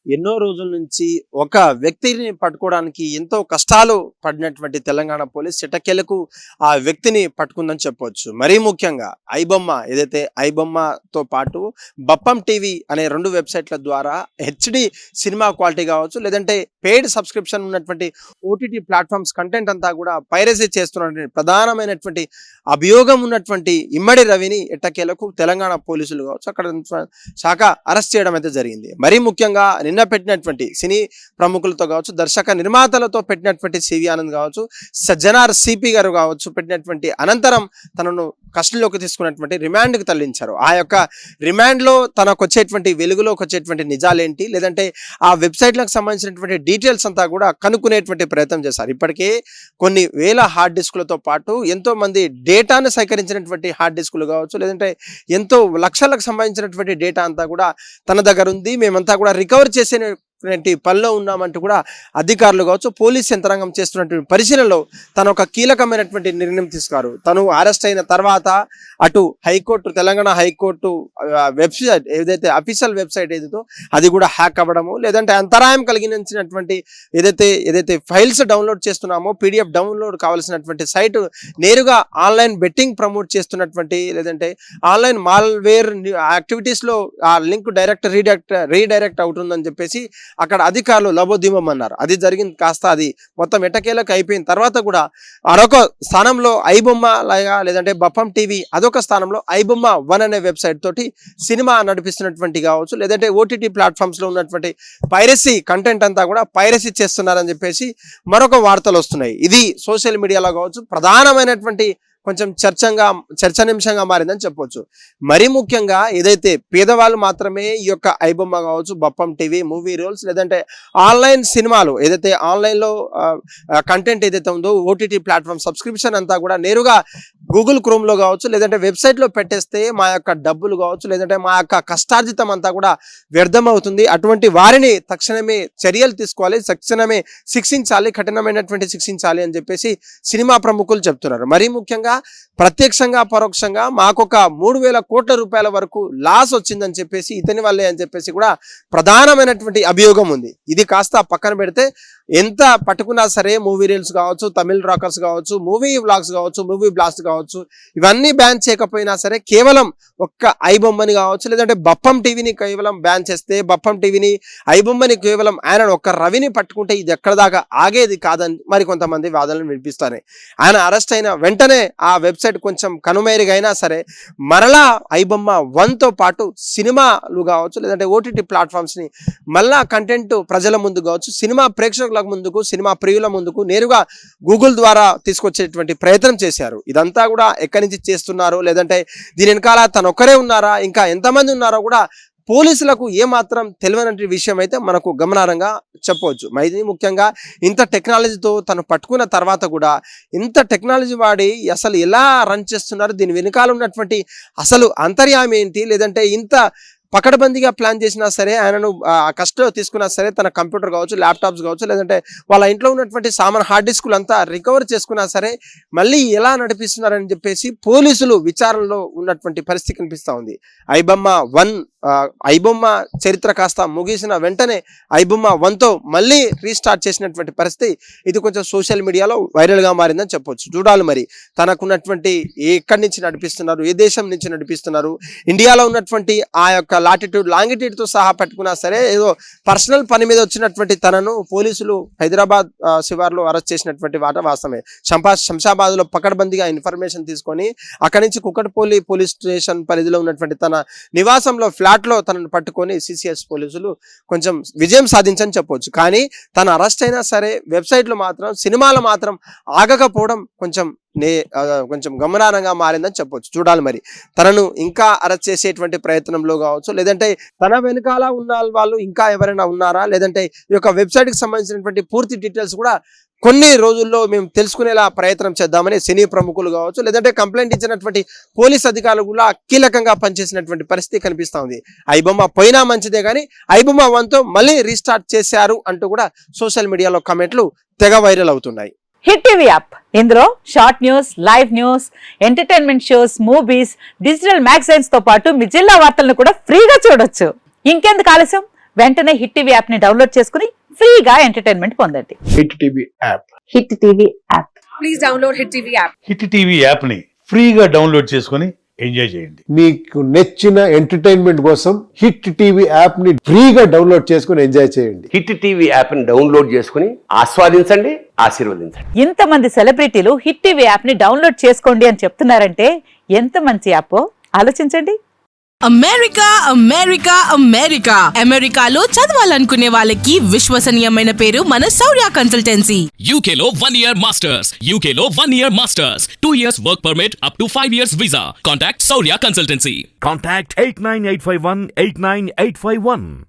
ఎన్నో రోజుల నుంచి ఒక వ్యక్తిని పట్టుకోవడానికి ఎంతో కష్టాలు పడినటువంటి తెలంగాణ పోలీస్ చిట్టకెలకు ఆ వ్యక్తిని పట్టుకుందని చెప్పవచ్చు. మరీ ముఖ్యంగా ఐబొమ్మ ఏదైతే ఐబొమ్మతో పాటు బప్పం టీవీ అనే 2 వెబ్సైట్ల ద్వారా హెచ్డి సినిమా క్వాలిటీ కావచ్చు, లేదంటే పెయిడ్ సబ్స్క్రిప్షన్ ఉన్నటువంటి ఓటీటీ ప్లాట్ఫామ్స్ కంటెంట్ అంతా కూడా పైరసీ చేస్తున్నటువంటి ప్రధానమైనటువంటి అభియోగం ఉన్నటువంటి ఇమ్మడి రవిని ఎట్టకేలకు తెలంగాణ పోలీసులు కావచ్చు అక్కడ శాఖ అరెస్ట్ చేయడం అయితే జరిగింది. మరీ ముఖ్యంగా నిన్న పెట్టినటువంటి సినీ ప్రముఖులతో కావచ్చు, దర్శక నిర్మాతలతో పెట్టినటువంటి సివి ఆనంద్ కావచ్చు, సజ్జనార్ సిపి గారు కావచ్చు పెట్టినటువంటి అనంతరం తనను కస్టడీలోకి తీసుకున్నటువంటి రిమాండ్కి తరలించారు. ఆ యొక్క రిమాండ్లో తనకు వచ్చేటువంటి వెలుగులోకి వచ్చేటువంటి నిజాలేంటి, లేదంటే ఆ వెబ్సైట్లకు సంబంధించినటువంటి డీటెయిల్స్ అంతా కూడా కనుక్కునేటువంటి ప్రయత్నం చేశారు. ఇప్పటికే కొన్ని వేల హార్డ్ డిస్కులతో పాటు ఎంతో మంది డేటాను సేకరించినటువంటి హార్డ్ డిస్కులు కావచ్చు, లేదంటే ఎంతో లక్షలకు సంబంధించినటువంటి డేటా అంతా కూడా తన దగ్గర ఉంది, మేమంతా కూడా రికవర్ చేసే పనిలో ఉన్నామంటూ కూడా అధికారులు కావచ్చు, పోలీస్ యంత్రాంగం చేస్తున్నటువంటి పరిశీలనలో తను ఒక కీలకమైనటువంటి నిర్ణయం తీసుకున్నారు. తను అరెస్ట్ అయిన తర్వాత అటు హైకోర్టు, తెలంగాణ హైకోర్టు వెబ్సైట్ ఏదైతే అఫీషియల్ వెబ్సైట్ ఏదైతే అది కూడా హ్యాక్ అవ్వడము, లేదంటే అంతరాయం కలిగించినటువంటి ఏదైతే ఫైల్స్ డౌన్లోడ్ చేస్తున్నామో పీడిఎఫ్ డౌన్లోడ్ కావాల్సినటువంటి సైట్ నేరుగా ఆన్లైన్ బెట్టింగ్ ప్రమోట్ చేస్తున్నటువంటి, లేదంటే ఆన్లైన్ మాల్వేర్ యాక్టివిటీస్లో ఆ లింక్ రీడైరెక్ట్ అవుతుందని చెప్పేసి అక్కడ అధికారులు లబోదిమం అన్నారు. అది జరిగింది కాస్త అది మొత్తం ఎట్టకేలకు అయిపోయిన తర్వాత కూడా మరొక స్థానంలో ఐబొమ్మ లాగా, లేదంటే బప్పం టీవీ అదొక స్థానంలో ఐబొమ్మ 1 అనే వెబ్సైట్ తోటి సినిమా నడిపిస్తున్నటువంటి కావచ్చు, లేదంటే ఓటీటీ ప్లాట్ఫామ్స్ లో ఉన్నటువంటి పైరసీ కంటెంట్ అంతా కూడా పైరసీ చేస్తున్నారని చెప్పేసి మరొక వార్తలు వస్తున్నాయి. ఇది సోషల్ మీడియాలో కావచ్చు ప్రధానమైనటువంటి కొంచెం చర్చనీయాంశంగా మారిందని చెప్పొచ్చు. మరీ ముఖ్యంగా ఏదైతే పేదవాళ్ళు మాత్రమే ఈ యొక్క ఐబొమ్మ కావచ్చు, బప్పం టీవీ, మూవీ రోల్స్, లేదంటే ఆన్లైన్ సినిమాలు ఏదైతే ఆన్లైన్లో కంటెంట్ ఏదైతే ఉందో ఓటీటీ ప్లాట్ఫామ్ సబ్స్క్రిప్షన్ అంతా కూడా నేరుగా గూగుల్ క్రోమ్లో కావచ్చు, లేదంటే వెబ్సైట్లో పెట్టేస్తే మా యొక్క డబ్బులు కావచ్చు, లేదంటే మా యొక్క కష్టార్జితం అంతా కూడా వ్యర్థం అవుతుంది. అటువంటి వారిని తక్షణమే చర్యలు తీసుకోవాలి, తక్షణమే శిక్షించాలి, కఠినమైనటువంటి శిక్షించాలి అని చెప్పేసి సినిమా ప్రముఖులు చెప్తున్నారు. మరీ ముఖ్యంగా ప్రత్యక్షంగా పరోక్షంగా మాకొక 3,000 కోట్ల రూపాయల వరకు లాస్ వచ్చిందని చెప్పేసి ఇతని వల్లే అని చెప్పేసి కూడా ప్రధానమైనటువంటి అభియోగం ఉంది. ఇది కాస్త పక్కన పెడితే ఎంత పట్టుకున్నా సరే మూవీ రీల్స్ కావచ్చు, తమిళ్ రాకర్స్ కావచ్చు, మూవీ వ్లాగ్స్ కావచ్చు, మూవీ బ్లాస్ట్ కావచ్చు, ఇవన్నీ బ్యాన్ చేయకపోయినా సరే కేవలం ఒక్క ఐబొమ్మని కావచ్చు, లేదంటే బప్పం టీవీని కేవలం బ్యాన్ చేస్తే, బప్పం టీవీని ఐబొమ్మని కేవలం ఆయన ఒక్క రవిని పట్టుకుంటే ఇది ఎక్కడ దాకా ఆగేది కాదని మరి కొంతమంది వాదనలు వినిపిస్తాయి. ఆయన అరెస్ట్ అయిన వెంటనే ఆ వెబ్సైట్ కొంచెం కనుమేరుగైనా సరే మరలా ఐబొమ్మ 1తో పాటు సినిమాలు కావచ్చు, లేదంటే ఓటీటీ ప్లాట్ఫామ్స్ని మళ్ళా కంటెంట్ ప్రజల ముందు కావచ్చు, సినిమా ప్రేక్షకుల ముందుకు, సినిమా ప్రియుల ముందుకు నేరుగా గూగుల్ ద్వారా తీసుకొచ్చేటువంటి ప్రయత్నం చేశారు. ఇదంతా కూడా ఎక్కడి నుంచి చేస్తున్నారు, లేదంటే దీని వెనకాల తను ఒక్కరే ఉన్నారా, ఇంకా ఎంతమంది ఉన్నారో కూడా పోలీసులకు ఏమాత్రం తెలియనటువంటి విషయం అయితే మనకు గమనార్హంగా చెప్పవచ్చు. మరి ముఖ్యంగా ఇంత టెక్నాలజీతో తను పట్టుకున్న తర్వాత కూడా ఇంత టెక్నాలజీ వాడి అసలు ఎలా రన్ చేస్తున్నారు, దీని వెనకాల ఉన్నటువంటి అసలు అంతర్యామి ఏంటి, లేదంటే ఇంత పకడ్బందీగా ప్లాన్ చేసినా సరే ఆయనను కస్టడీలో తీసుకున్నా సరే తన కంప్యూటర్ కావచ్చు, ల్యాప్టాప్స్ కావచ్చు, లేదంటే వాళ్ళ ఇంట్లో ఉన్నటువంటి సామాన్ హార్డ్ డిస్కులు అంతా రికవర్ చేసుకున్నా సరే మళ్ళీ ఎలా నడిపిస్తున్నారని చెప్పేసి పోలీసులు విచారణలో ఉన్నటువంటి పరిస్థితి కనిపిస్తూ ఉంది. ఐబొమ్మ చరిత్ర కాస్త ముగిసిన వెంటనే ఐబొమ్మ 1తో మళ్ళీ రీస్టార్ట్ చేసినటువంటి పరిస్థితి ఇది కొంచెం సోషల్ మీడియాలో వైరల్గా మారిందని చెప్పొచ్చు. చూడాలి మరి తనకున్నటువంటి ఎక్కడి నుంచి నడిపిస్తున్నారు, ఏ దేశం నుంచి నడిపిస్తున్నారు, ఇండియాలో ఉన్నటువంటి ఆ యొక్క లాటిట్యూడ్ లాంగిట్యూడ్తో సహా పెట్టుకున్నా సరే ఏదో పర్సనల్ పని మీద వచ్చినటువంటి తనను పోలీసులు హైదరాబాద్ శివార్లో అరెస్ట్ చేసినటువంటి మాట వాస్తవమే. శంషాబాద్లో పకడ్బందీగా ఇన్ఫర్మేషన్ తీసుకొని అక్కడి నుంచి కుకట్పల్లి పోలీస్ స్టేషన్ పరిధిలో ఉన్నటువంటి తన నివాసంలో ఫ్లాట్లో తనను పట్టుకొని సిసిఎస్ పోలీసులు కొంచెం విజయం సాధించని చెప్పవచ్చు. కానీ తను అరెస్ట్ అయినా సరే వెబ్సైట్లు మాత్రం, సినిమాలు మాత్రం ఆగకపోవడం కొంచెం గమనార్హంగా మారిందని చెప్పొచ్చు. చూడాలి మరి తనను ఇంకా అరెస్ట్ చేసేటువంటి ప్రయత్నంలో కావచ్చు, లేదంటే తన వెనకాల ఉన్న వాళ్ళు ఇంకా ఎవరైనా ఉన్నారా, లేదంటే ఈ యొక్క వెబ్సైట్కి సంబంధించినటువంటి పూర్తి డీటెయిల్స్ కూడా కొన్ని రోజుల్లో మేము తెలుసుకునేలా ప్రయత్నం చేద్దామని సినీ ప్రముఖులు కావచ్చు, లేదంటే కంప్లైంట్ ఇచ్చినటువంటి పోలీస్ అధికారులు కూడా కీలకంగా పనిచేసినటువంటి పరిస్థితి కనిపిస్తూ ఉంది. ఐబొమ్మ పోయినా మంచిదే కానీ ఐబొమ్మ 1తో మళ్ళీ రీస్టార్ట్ చేశారు అంటూ కూడా సోషల్ మీడియాలో కామెంట్లు తెగ వైరల్ అవుతున్నాయి. హిట్ టీవీ యాప్, ఇందులో short news, live news, entertainment shows, movies, digital magazines తో పాటు మీ జిల్లా వార్తలను కూడా ఫ్రీగా చూడొచ్చు. ఇంకెందుకు ఆలస్యం, వెంటనే హిట్ టీవీ యాప్ ని డౌన్లోడ్ చేసుకుని ఫ్రీగా ఎంటర్టైన్మెంట్ పొందండి. Hit TV app. Hit TV app. Please download Hit TV app. Hit TV యాప్ని ఫ్రీగా డౌన్లోడ్ చేసుకొని ఎంజాయ్ చేయండి. మీకు నచ్చిన ఎంటర్టైన్మెంట్ కోసం హిట్ టీవీ యాప్ ని ఫ్రీగా డౌన్లోడ్ చేసుకుని ఎంజాయ్ చేయండి. హిట్ టీవీ యాప్ని డౌన్లోడ్ చేసుకుని ఆస్వాదించండి, ఆశీర్వదించండి. ఇంతమంది సెలబ్రిటీలు హిట్ టీవీ యాప్ ని డౌన్లోడ్ చేసుకోండి అని చెప్తున్నారంటే ఎంత మంచి యాప్ ఆలోచించండి. అమెరికా అమెరికా అమెరికా అమెరికాలో చదవాలనుకునే వాళ్ళకి విశ్వసనీయమైన పేరు మన శౌర్య consultancy. UK Law 1 Year Masters. UK Law 1 Year Masters. 2 years work permit up to 5 years visa. Contact Saurya Consultancy. Contact 89851 89851.